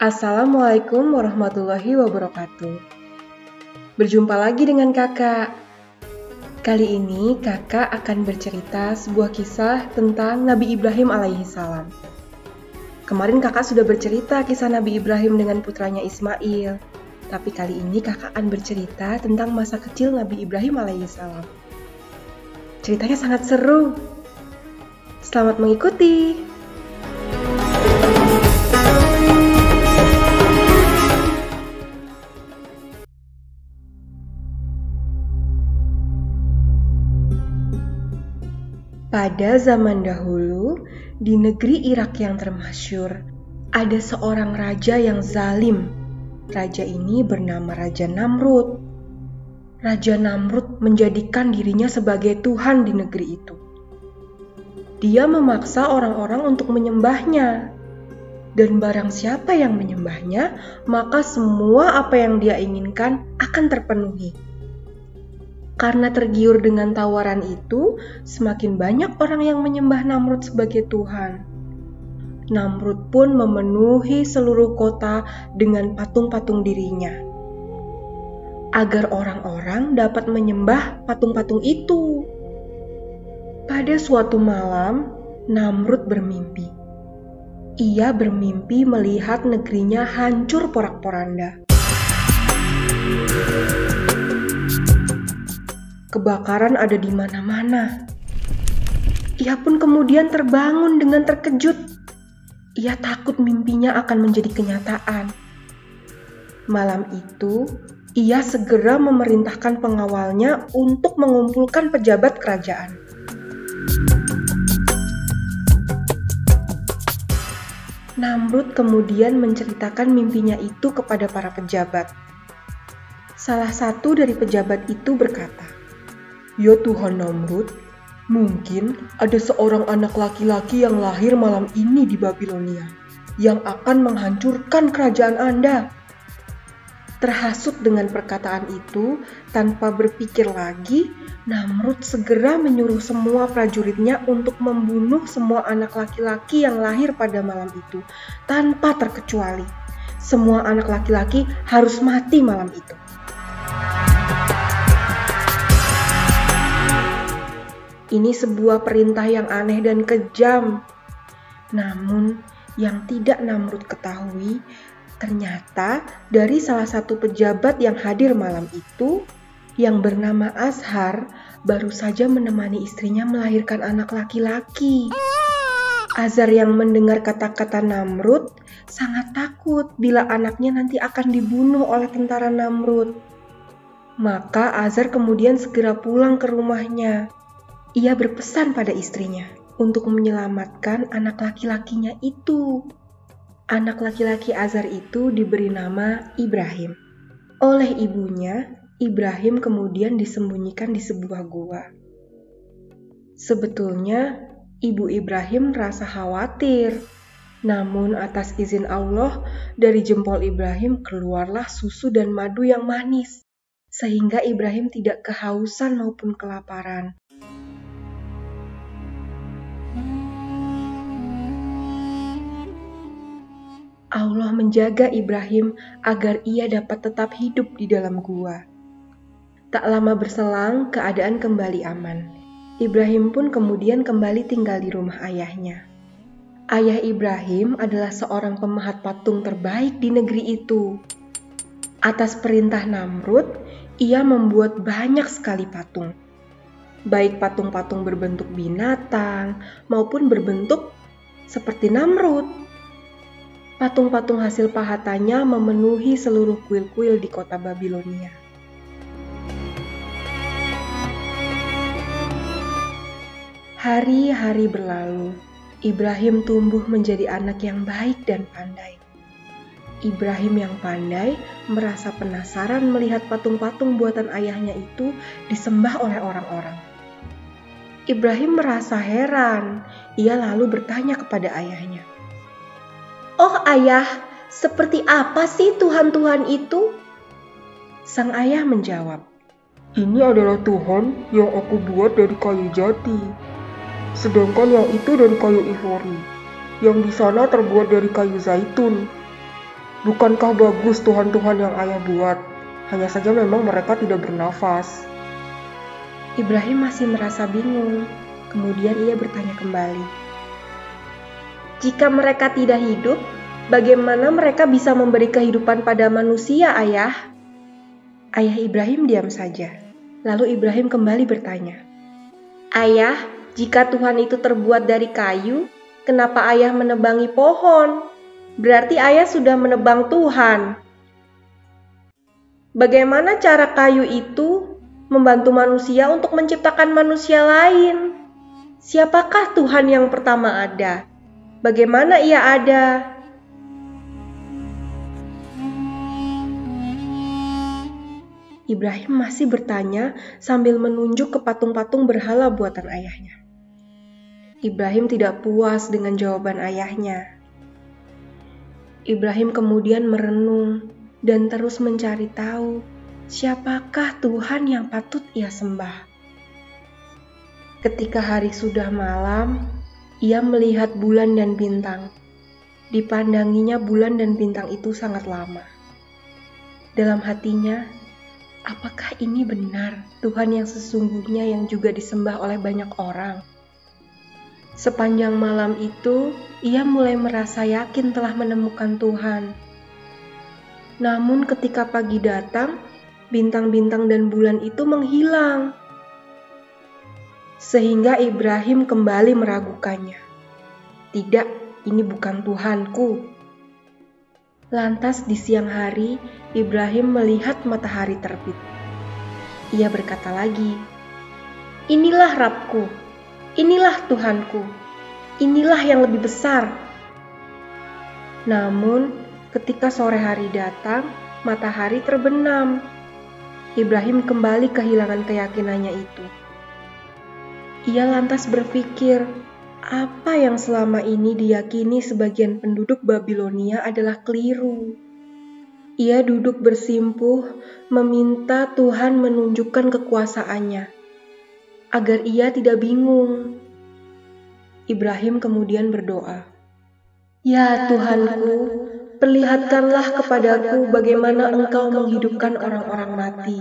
Assalamualaikum warahmatullahi wabarakatuh. Berjumpa lagi dengan kakak. Kali ini kakak akan bercerita sebuah kisah tentang Nabi Ibrahim alaihissalam. Kemarin kakak sudah bercerita kisah Nabi Ibrahim dengan putranya Ismail. Tapi kali ini kakak akan bercerita tentang masa kecil Nabi Ibrahim alaihissalam. Ceritanya sangat seru. Selamat mengikuti. Pada zaman dahulu, di negeri Irak yang termasyhur, ada seorang raja yang zalim. Raja ini bernama Raja Namrud. Raja Namrud menjadikan dirinya sebagai Tuhan di negeri itu. Dia memaksa orang-orang untuk menyembahnya. Dan barang siapa yang menyembahnya, maka semua apa yang dia inginkan akan terpenuhi. Karena tergiur dengan tawaran itu, semakin banyak orang yang menyembah Namrud sebagai Tuhan. Namrud pun memenuhi seluruh kota dengan patung-patung dirinya, agar orang-orang dapat menyembah patung-patung itu. Pada suatu malam, Namrud bermimpi. Ia bermimpi melihat negerinya hancur porak-poranda. Kebakaran ada di mana-mana. Ia pun kemudian terbangun dengan terkejut. Ia takut mimpinya akan menjadi kenyataan. Malam itu, ia segera memerintahkan pengawalnya untuk mengumpulkan pejabat kerajaan. Namrud kemudian menceritakan mimpinya itu kepada para pejabat. Salah satu dari pejabat itu berkata, "Ya Tuhan Namrud, mungkin ada seorang anak laki-laki yang lahir malam ini di Babilonia, yang akan menghancurkan kerajaan Anda." Terhasut dengan perkataan itu, tanpa berpikir lagi, Namrud segera menyuruh semua prajuritnya untuk membunuh semua anak laki-laki yang lahir pada malam itu, tanpa terkecuali. Semua anak laki-laki harus mati malam itu. Ini sebuah perintah yang aneh dan kejam. Namun, yang tidak Namrud ketahui, ternyata dari salah satu pejabat yang hadir malam itu, yang bernama Azhar, baru saja menemani istrinya melahirkan anak laki-laki. Azhar yang mendengar kata-kata Namrud sangat takut bila anaknya nanti akan dibunuh oleh tentara Namrud. Maka Azhar kemudian segera pulang ke rumahnya. Ia berpesan pada istrinya untuk menyelamatkan anak laki-lakinya itu. Anak laki-laki Azhar itu diberi nama Ibrahim. Oleh ibunya, Ibrahim kemudian disembunyikan di sebuah gua. Sebetulnya, ibu Ibrahim merasa khawatir. Namun atas izin Allah, dari jempol Ibrahim keluarlah susu dan madu yang manis, sehingga Ibrahim tidak kehausan maupun kelaparan. Allah menjaga Ibrahim agar ia dapat tetap hidup di dalam gua. Tak lama berselang, keadaan kembali aman. Ibrahim pun kemudian kembali tinggal di rumah ayahnya. Ayah Ibrahim adalah seorang pemahat patung terbaik di negeri itu. Atas perintah Namrud, ia membuat banyak sekali patung. Baik patung-patung berbentuk binatang maupun berbentuk seperti Namrud. Patung-patung hasil pahatannya memenuhi seluruh kuil-kuil di kota Babilonia. Hari-hari berlalu, Ibrahim tumbuh menjadi anak yang baik dan pandai. Ibrahim yang pandai merasa penasaran melihat patung-patung buatan ayahnya itu disembah oleh orang-orang. Ibrahim merasa heran. Ia lalu bertanya kepada ayahnya, "Oh ayah, seperti apa sih Tuhan-Tuhan itu?" Sang ayah menjawab, "Ini adalah Tuhan yang aku buat dari kayu jati. Sedangkan yang itu dari kayu ivory. Yang di sana terbuat dari kayu zaitun. Bukankah bagus Tuhan-Tuhan yang ayah buat? Hanya saja memang mereka tidak bernafas. Ibrahim masih merasa bingung. Kemudian ia bertanya kembali. Jika mereka tidak hidup, bagaimana mereka bisa memberi kehidupan pada manusia, ayah? Ayah Ibrahim diam saja. Lalu Ibrahim kembali bertanya. Ayah, jika Tuhan itu terbuat dari kayu, kenapa ayah menebangi pohon? Berarti ayah sudah menebang Tuhan. Bagaimana cara kayu itu membantu manusia untuk menciptakan manusia lain? Siapakah Tuhan yang pertama ada? Bagaimana ia ada? Ibrahim masih bertanya sambil menunjuk ke patung-patung berhala buatan ayahnya. Ibrahim tidak puas dengan jawaban ayahnya. Ibrahim kemudian merenung dan terus mencari tahu siapakah Tuhan yang patut ia sembah. Ketika hari sudah malam, ia melihat bulan dan bintang. Dipandanginya bulan dan bintang itu sangat lama. Dalam hatinya, apakah ini benar Tuhan yang sesungguhnya yang juga disembah oleh banyak orang? Sepanjang malam itu, ia mulai merasa yakin telah menemukan Tuhan. Namun ketika pagi datang, bintang-bintang dan bulan itu menghilang. Sehingga Ibrahim kembali meragukannya. Tidak, ini bukan Tuhanku. Lantas di siang hari, Ibrahim melihat matahari terbit. Ia berkata lagi, "Inilah Rabbku. Inilah Tuhanku, inilah yang lebih besar." Namun, ketika sore hari datang, matahari terbenam. Ibrahim kembali kehilangan keyakinannya itu. Ia lantas berpikir, apa yang selama ini diyakini sebagian penduduk Babilonia adalah keliru. Ia duduk bersimpuh, meminta Tuhan menunjukkan kekuasaannya, agar ia tidak bingung. Ibrahim kemudian berdoa, "Ya Tuhanku, perlihatkanlah kepadaku bagaimana Engkau menghidupkan orang-orang mati."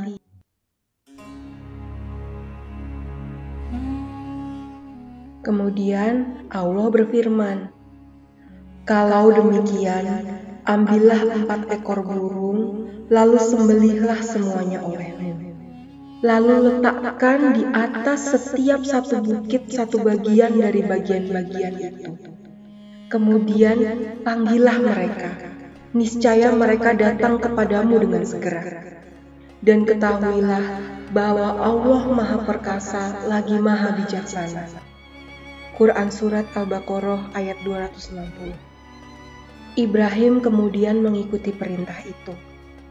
Kemudian Allah berfirman, "Kalau demikian, ambillah 4 ekor burung, lalu sembelihlah semuanya olehmu. Lalu letakkan di atas setiap satu bukit satu bagian dari bagian-bagian itu. Kemudian panggillah mereka, niscaya mereka datang kepadamu dengan segera. Dan ketahuilah bahwa Allah Maha Perkasa lagi Maha Bijaksana." Quran Surat Al-Baqarah ayat 260. Ibrahim kemudian mengikuti perintah itu.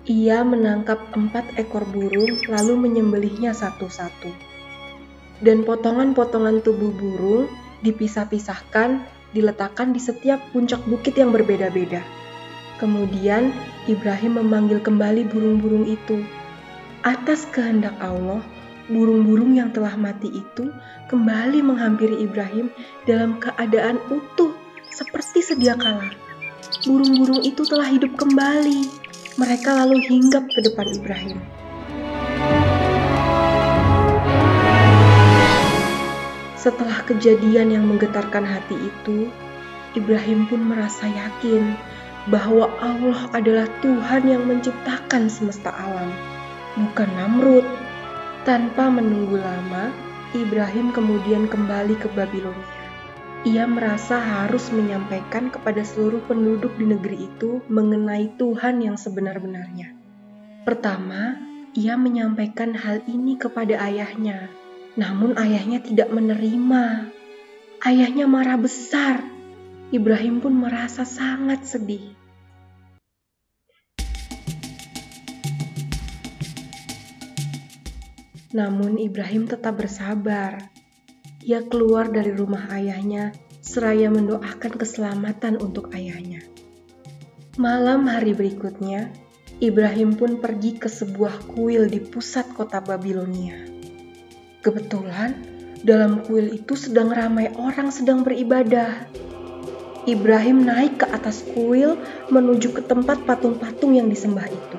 Ia menangkap 4 ekor burung lalu menyembelihnya satu-satu. Dan potongan-potongan tubuh burung dipisah-pisahkan, diletakkan di setiap puncak bukit yang berbeda-beda. Kemudian Ibrahim memanggil kembali burung-burung itu. Atas kehendak Allah, burung-burung yang telah mati itu kembali menghampiri Ibrahim dalam keadaan utuh seperti sedia kala. Burung-burung itu telah hidup kembali. Mereka lalu hinggap ke depan Ibrahim. Setelah kejadian yang menggetarkan hati itu, Ibrahim pun merasa yakin bahwa Allah adalah Tuhan yang menciptakan semesta alam, bukan Namrud. Tanpa menunggu lama, Ibrahim kemudian kembali ke Babilonia. Ia merasa harus menyampaikan kepada seluruh penduduk di negeri itu mengenai Tuhan yang sebenar-benarnya. Pertama, ia menyampaikan hal ini kepada ayahnya. Namun ayahnya tidak menerima. Ayahnya marah besar. Ibrahim pun merasa sangat sedih. Namun Ibrahim tetap bersabar. Ia keluar dari rumah ayahnya seraya mendoakan keselamatan untuk ayahnya. Malam hari berikutnya, Ibrahim pun pergi ke sebuah kuil di pusat kota Babilonia. Kebetulan, dalam kuil itu sedang ramai orang sedang beribadah. Ibrahim naik ke atas kuil menuju ke tempat patung-patung yang disembah itu.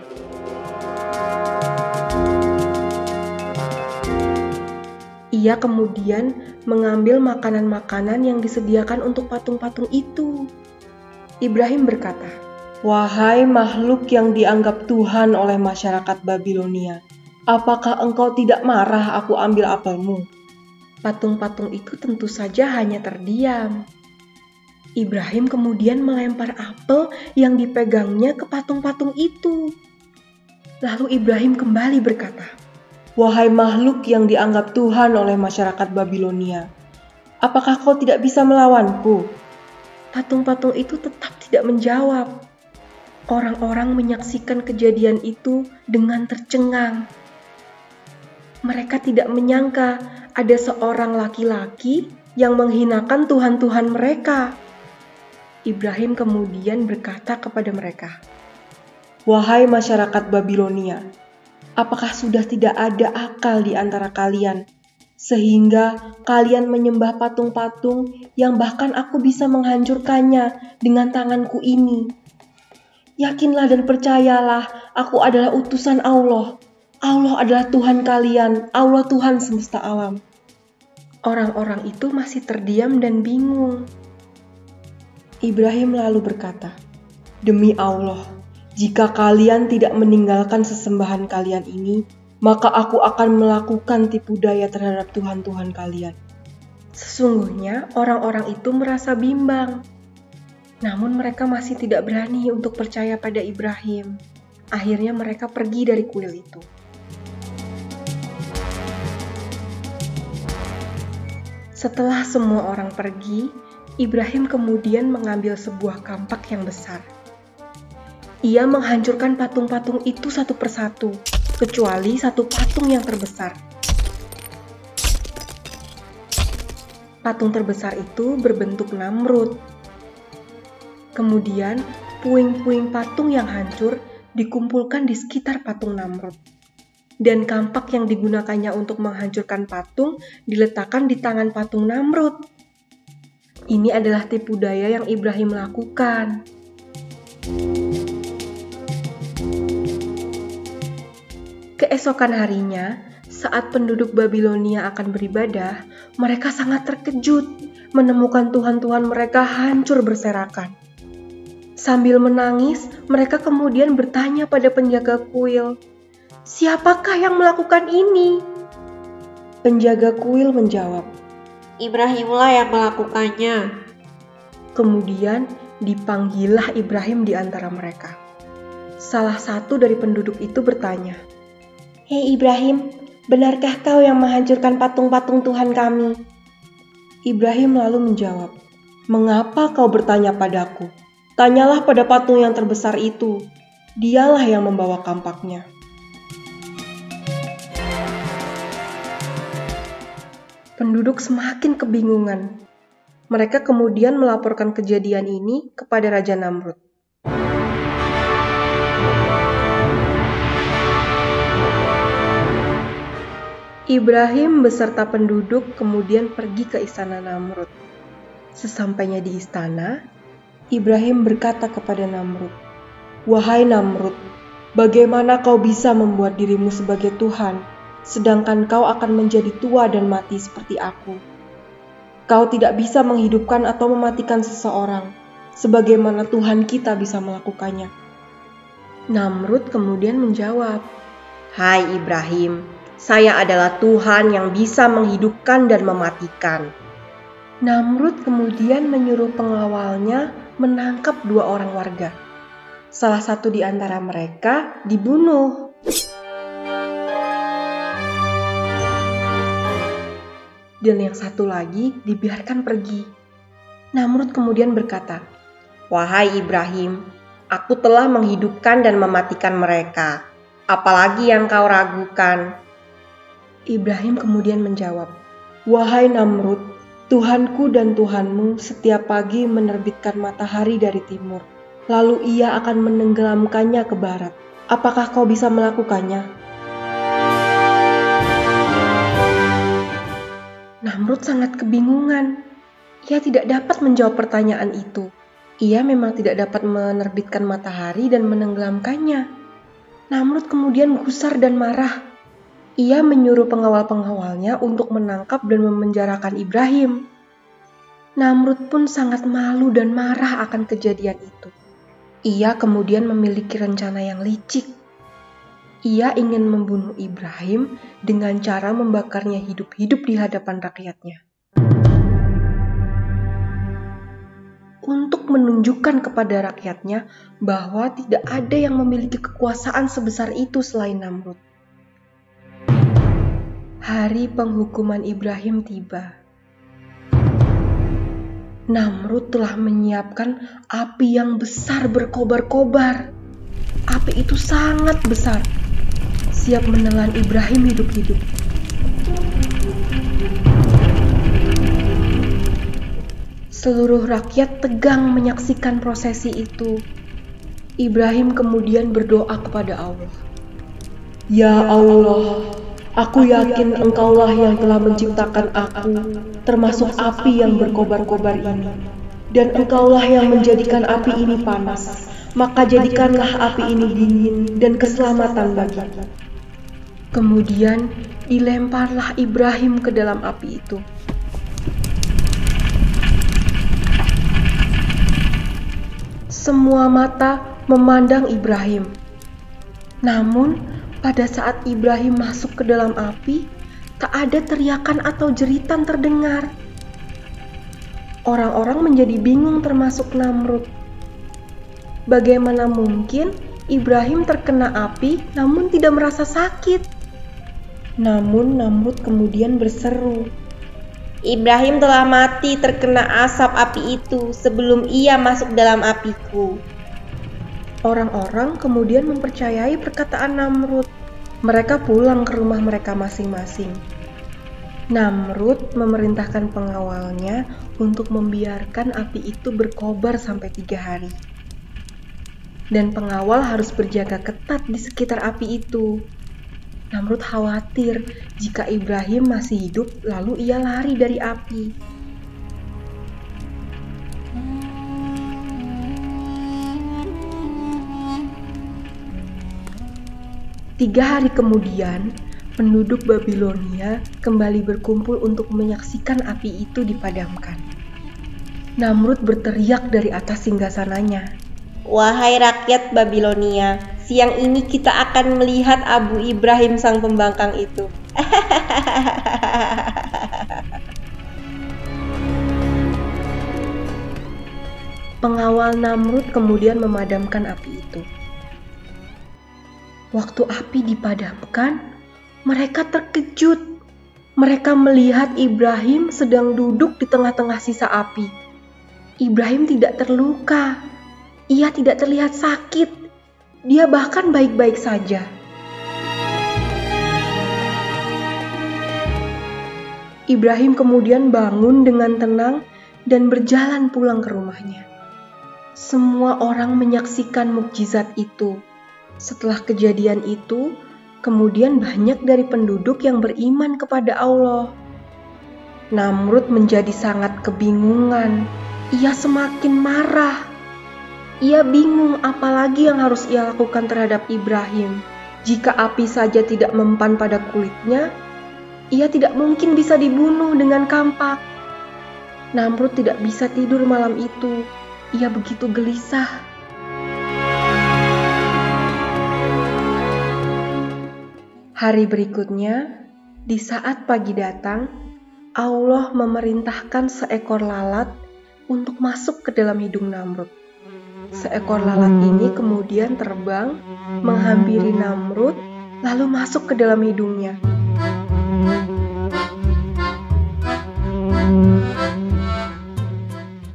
Ia kemudian mengambil makanan-makanan yang disediakan untuk patung-patung itu. Ibrahim berkata, "Wahai makhluk yang dianggap Tuhan oleh masyarakat Babilonia, apakah engkau tidak marah aku ambil apelmu?" Patung-patung itu tentu saja hanya terdiam. Ibrahim kemudian melempar apel yang dipegangnya ke patung-patung itu. Lalu Ibrahim kembali berkata, "Wahai makhluk yang dianggap Tuhan oleh masyarakat Babilonia, apakah kau tidak bisa melawanku?" Patung-patung itu tetap tidak menjawab. Orang-orang menyaksikan kejadian itu dengan tercengang. Mereka tidak menyangka ada seorang laki-laki yang menghinakan Tuhan-Tuhan mereka. Ibrahim kemudian berkata kepada mereka, "Wahai masyarakat Babilonia, apakah sudah tidak ada akal di antara kalian, sehingga kalian menyembah patung-patung yang bahkan aku bisa menghancurkannya dengan tanganku ini? Yakinlah dan percayalah, aku adalah utusan Allah. Allah adalah Tuhan kalian, Allah Tuhan semesta alam." Orang-orang itu masih terdiam dan bingung. Ibrahim lalu berkata, "Demi Allah, jika kalian tidak meninggalkan sesembahan kalian ini, maka aku akan melakukan tipu daya terhadap Tuhan-Tuhan kalian." Sesungguhnya orang-orang itu merasa bimbang. Namun mereka masih tidak berani untuk percaya pada Ibrahim. Akhirnya mereka pergi dari kuil itu. Setelah semua orang pergi, Ibrahim kemudian mengambil sebuah kampak yang besar. Ia menghancurkan patung-patung itu satu persatu, kecuali satu patung yang terbesar. Patung terbesar itu berbentuk Namrud. Kemudian, puing-puing patung yang hancur dikumpulkan di sekitar patung Namrud. Dan kampak yang digunakannya untuk menghancurkan patung diletakkan di tangan patung Namrud. Ini adalah tipu daya yang Ibrahim lakukan. Keesokan harinya, saat penduduk Babilonia akan beribadah, mereka sangat terkejut menemukan tuhan-tuhan mereka hancur berserakan. Sambil menangis, mereka kemudian bertanya pada penjaga kuil, "Siapakah yang melakukan ini?" Penjaga kuil menjawab, Ibrahimlah yang melakukannya. Kemudian dipanggillah Ibrahim di antara mereka. Salah satu dari penduduk itu bertanya, "Hei Ibrahim, benarkah kau yang menghancurkan patung-patung Tuhan kami?" Ibrahim lalu menjawab, "Mengapa kau bertanya padaku? Tanyalah pada patung yang terbesar itu. Dialah yang membawa kampaknya." Penduduk semakin kebingungan. Mereka kemudian melaporkan kejadian ini kepada Raja Namrud. Ibrahim beserta penduduk kemudian pergi ke istana Namrud. Sesampainya di istana, Ibrahim berkata kepada Namrud, "Wahai Namrud, bagaimana kau bisa membuat dirimu sebagai Tuhan, sedangkan kau akan menjadi tua dan mati seperti aku? Kau tidak bisa menghidupkan atau mematikan seseorang, sebagaimana Tuhan kita bisa melakukannya." Namrud kemudian menjawab, Hai Ibrahim, saya adalah Tuhan yang bisa menghidupkan dan mematikan. Namrud kemudian menyuruh pengawalnya menangkap 2 orang warga. Salah satu di antara mereka dibunuh. Dan yang satu lagi dibiarkan pergi. Namrud kemudian berkata, Wahai Ibrahim, aku telah menghidupkan dan mematikan mereka. Apalagi yang kau ragukan? Ibrahim kemudian menjawab, "Wahai Namrud, Tuhanku dan Tuhanmu setiap pagi menerbitkan matahari dari timur, lalu ia akan menenggelamkannya ke barat. Apakah kau bisa melakukannya?" Namrud sangat kebingungan. Ia tidak dapat menjawab pertanyaan itu. Ia memang tidak dapat menerbitkan matahari dan menenggelamkannya. Namrud kemudian gusar dan marah. Ia menyuruh pengawal-pengawalnya untuk menangkap dan memenjarakan Ibrahim. Namrud pun sangat malu dan marah akan kejadian itu. Ia kemudian memiliki rencana yang licik. Ia ingin membunuh Ibrahim dengan cara membakarnya hidup-hidup di hadapan rakyatnya. Untuk menunjukkan kepada rakyatnya bahwa tidak ada yang memiliki kekuasaan sebesar itu selain Namrud. Hari penghukuman Ibrahim tiba. Namrud telah menyiapkan api yang besar berkobar-kobar. Api itu sangat besar, siap menelan Ibrahim hidup-hidup. Seluruh rakyat tegang menyaksikan prosesi itu. Ibrahim kemudian berdoa kepada Allah. Ya Allah, aku yakin Engkaulah yang telah menciptakan aku, termasuk api yang berkobar-kobar ini. Dan Engkaulah yang menjadikan api ini panas, maka jadikanlah api ini dingin dan keselamatan bagiku. Kemudian dilemparlah Ibrahim ke dalam api itu. Semua mata memandang Ibrahim. Namun, pada saat Ibrahim masuk ke dalam api, tak ada teriakan atau jeritan terdengar. Orang-orang menjadi bingung termasuk Namrud. Bagaimana mungkin Ibrahim terkena api namun tidak merasa sakit? Namun Namrud kemudian berseru, Ibrahim telah mati terkena asap api itu sebelum ia masuk dalam apiku. Orang-orang kemudian mempercayai perkataan Namrud. Mereka pulang ke rumah mereka masing-masing. Namrud memerintahkan pengawalnya untuk membiarkan api itu berkobar sampai 3 hari. Dan pengawal harus berjaga ketat di sekitar api itu. Namrud khawatir jika Ibrahim masih hidup lalu ia lari dari api. Tiga hari kemudian, penduduk Babilonia kembali berkumpul untuk menyaksikan api itu dipadamkan. Namrud berteriak dari atas singgasananya, Wahai rakyat Babilonia, siang ini kita akan melihat abu Ibrahim sang pembangkang itu. Pengawal Namrud kemudian memadamkan api itu. Waktu api dipadamkan, mereka terkejut. Mereka melihat Ibrahim sedang duduk di tengah-tengah sisa api. Ibrahim tidak terluka. Ia tidak terlihat sakit. Dia bahkan baik-baik saja. Ibrahim kemudian bangun dengan tenang dan berjalan pulang ke rumahnya. Semua orang menyaksikan mukjizat itu. Setelah kejadian itu, kemudian banyak dari penduduk yang beriman kepada Allah. Namrud menjadi sangat kebingungan. Ia semakin marah. Ia bingung apalagi yang harus ia lakukan terhadap Ibrahim. Jika api saja tidak mempan pada kulitnya, ia tidak mungkin bisa dibunuh dengan kampak. Namrud tidak bisa tidur malam itu. Ia begitu gelisah. Hari berikutnya, di saat pagi datang, Allah memerintahkan seekor lalat untuk masuk ke dalam hidung Namrud. Seekor lalat ini kemudian terbang, menghampiri Namrud, lalu masuk ke dalam hidungnya.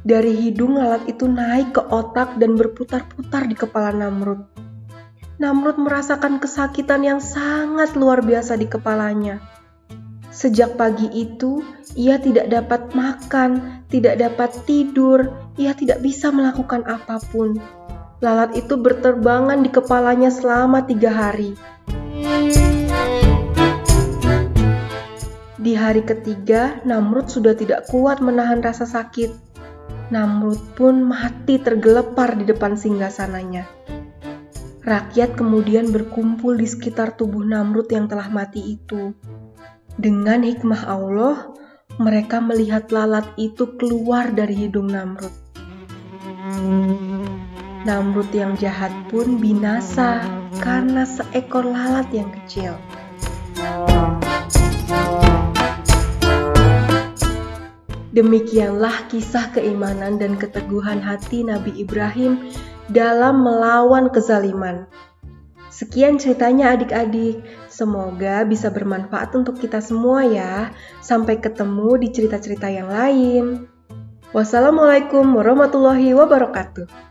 Dari hidung lalat itu naik ke otak dan berputar-putar di kepala Namrud. Namrud merasakan kesakitan yang sangat luar biasa di kepalanya. Sejak pagi itu, ia tidak dapat makan, tidak dapat tidur, ia tidak bisa melakukan apapun. Lalat itu berterbangan di kepalanya selama 3 hari. Di hari ketiga, Namrud sudah tidak kuat menahan rasa sakit. Namrud pun mati tergelepar di depan singgasananya. Rakyat kemudian berkumpul di sekitar tubuh Namrud yang telah mati itu. Dengan hikmah Allah, mereka melihat lalat itu keluar dari hidung Namrud. Namrud yang jahat pun binasa karena seekor lalat yang kecil. Demikianlah kisah keimanan dan keteguhan hati Nabi Ibrahim dalam melawan kezaliman. Sekian ceritanya adik-adik, semoga bisa bermanfaat untuk kita semua ya. Sampai ketemu di cerita-cerita yang lain. Wassalamualaikum warahmatullahi wabarakatuh.